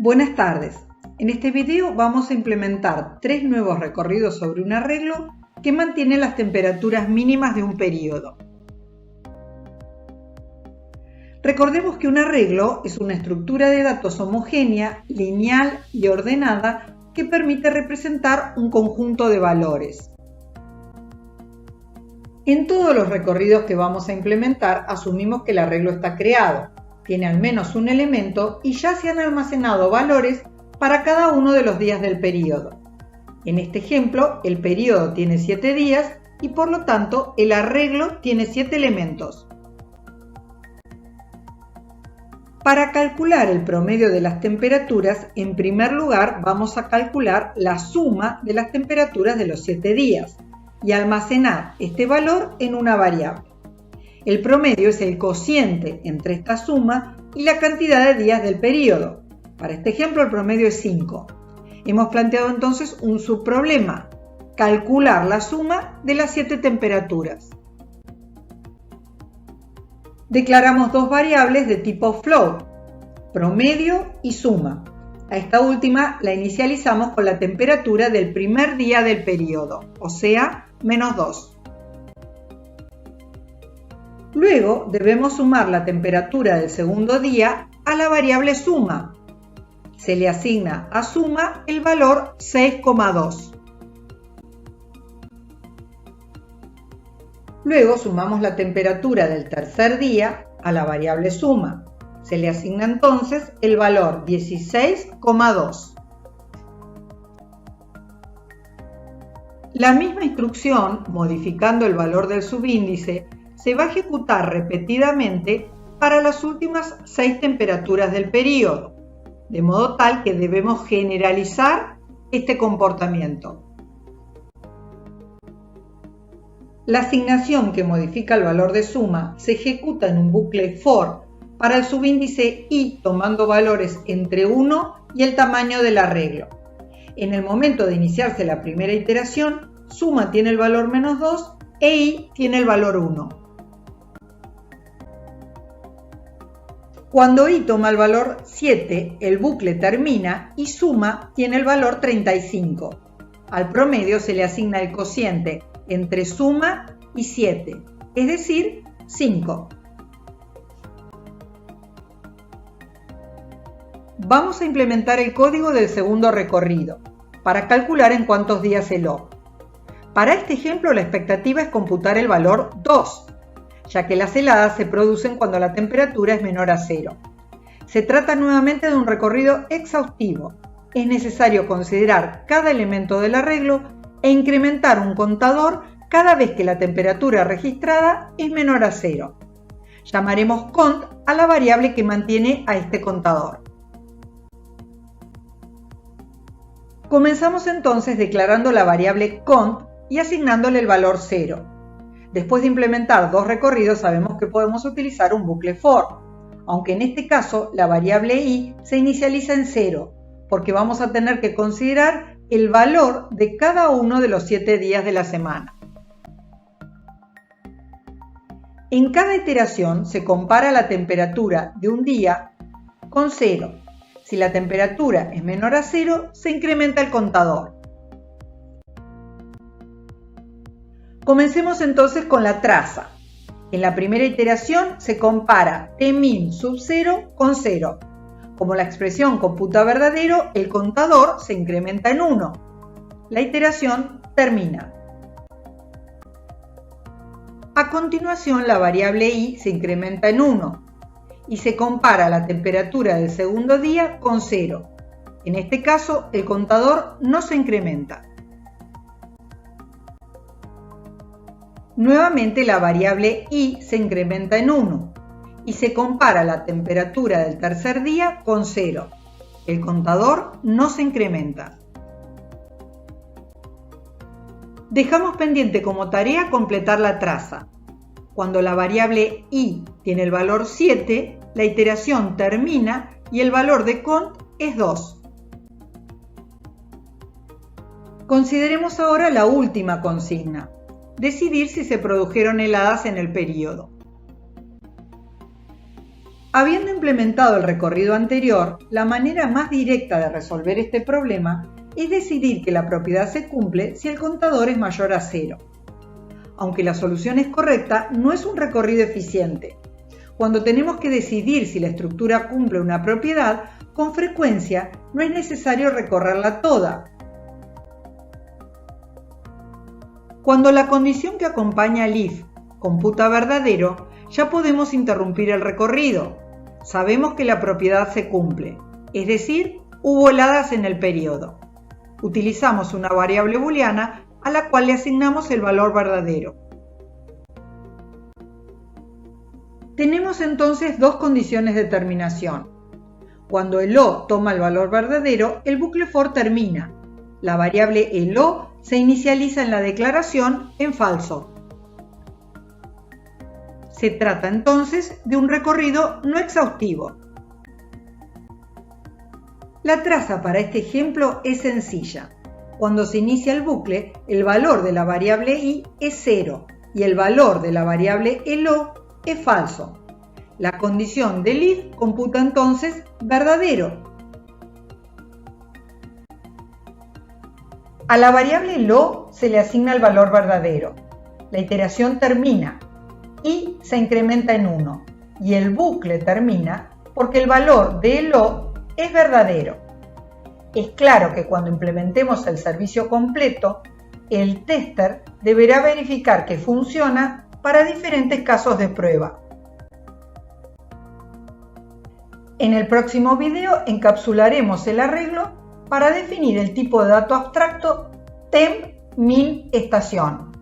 Buenas tardes. En este video vamos a implementar 3 nuevos recorridos sobre un arreglo que mantiene las temperaturas mínimas de un periodo. Recordemos que un arreglo es una estructura de datos homogénea, lineal y ordenada que permite representar un conjunto de valores. En todos los recorridos que vamos a implementar asumimos que el arreglo está creado, tiene al menos un elemento y ya se han almacenado valores para cada uno de los días del periodo. En este ejemplo, el periodo tiene 7 días y por lo tanto el arreglo tiene 7 elementos. Para calcular el promedio de las temperaturas, en primer lugar vamos a calcular la suma de las temperaturas de los 7 días y almacenar este valor en una variable. El promedio es el cociente entre esta suma y la cantidad de días del periodo. Para este ejemplo el promedio es 5. Hemos planteado entonces un subproblema: calcular la suma de las 7 temperaturas. Declaramos dos variables de tipo float, promedio y suma. A esta última la inicializamos con la temperatura del primer día del periodo, o sea, -2. Luego debemos sumar la temperatura del segundo día a la variable suma. Se le asigna a suma el valor 6,2. Luego sumamos la temperatura del tercer día a la variable suma. Se le asigna entonces el valor 16,2. La misma instrucción, modificando el valor del subíndice, se va a ejecutar repetidamente para las últimas 6 temperaturas del periodo, de modo tal que debemos generalizar este comportamiento. La asignación que modifica el valor de suma se ejecuta en un bucle for para el subíndice i tomando valores entre 1 y el tamaño del arreglo. En el momento de iniciarse la primera iteración, suma tiene el valor -2 e i tiene el valor 1. Cuando i toma el valor 7, el bucle termina y suma tiene el valor 35. Al promedio se le asigna el cociente entre suma y 7, es decir, 5. Vamos a implementar el código del segundo recorrido para calcular en cuántos días el O. Para este ejemplo la expectativa es computar el valor 2, ya que las heladas se producen cuando la temperatura es menor a 0. Se trata nuevamente de un recorrido exhaustivo. Es necesario considerar cada elemento del arreglo e incrementar un contador cada vez que la temperatura registrada es menor a 0. Llamaremos cont a la variable que mantiene a este contador. Comenzamos entonces declarando la variable cont y asignándole el valor 0. Después de implementar 2 recorridos sabemos que podemos utilizar un bucle for, aunque en este caso la variable i se inicializa en 0, porque vamos a tener que considerar el valor de cada uno de los 7 días de la semana. En cada iteración se compara la temperatura de un día con 0. Si la temperatura es menor a 0, se incrementa el contador. Comencemos entonces con la traza. En la primera iteración se compara Tmin sub 0 con 0. Como la expresión computa verdadero, el contador se incrementa en 1. La iteración termina. A continuación, la variable i se incrementa en 1 y se compara la temperatura del segundo día con 0. En este caso, el contador no se incrementa. Nuevamente, la variable i se incrementa en 1 y se compara la temperatura del tercer día con 0. El contador no se incrementa. Dejamos pendiente como tarea completar la traza. Cuando la variable i tiene el valor 7, la iteración termina y el valor de cont es 2. Consideremos ahora la última consigna: decidir si se produjeron heladas en el periodo. Habiendo implementado el recorrido anterior, la manera más directa de resolver este problema es decidir que la propiedad se cumple si el contador es mayor a 0. Aunque la solución es correcta, no es un recorrido eficiente. Cuando tenemos que decidir si la estructura cumple una propiedad, con frecuencia no es necesario recorrerla toda. Cuando la condición que acompaña al if computa verdadero, ya podemos interrumpir el recorrido. Sabemos que la propiedad se cumple, es decir, hubo heladas en el periodo. Utilizamos una variable booleana a la cual le asignamos el valor verdadero. Tenemos entonces dos condiciones de terminación. Cuando el O toma el valor verdadero, el bucle for termina. La variable el O se inicializa en la declaración en falso. Se trata entonces de un recorrido no exhaustivo. La traza para este ejemplo es sencilla. Cuando se inicia el bucle, el valor de la variable i es 0 y el valor de la variable elo es falso. La condición del if computa entonces verdadero. A la variable elo se le asigna el valor verdadero. La iteración termina y se incrementa en 1 y el bucle termina porque el valor de elo es verdadero. Es claro que cuando implementemos el servicio completo, el tester deberá verificar que funciona para diferentes casos de prueba. En el próximo video encapsularemos el arreglo para definir el tipo de dato abstracto temp min estación.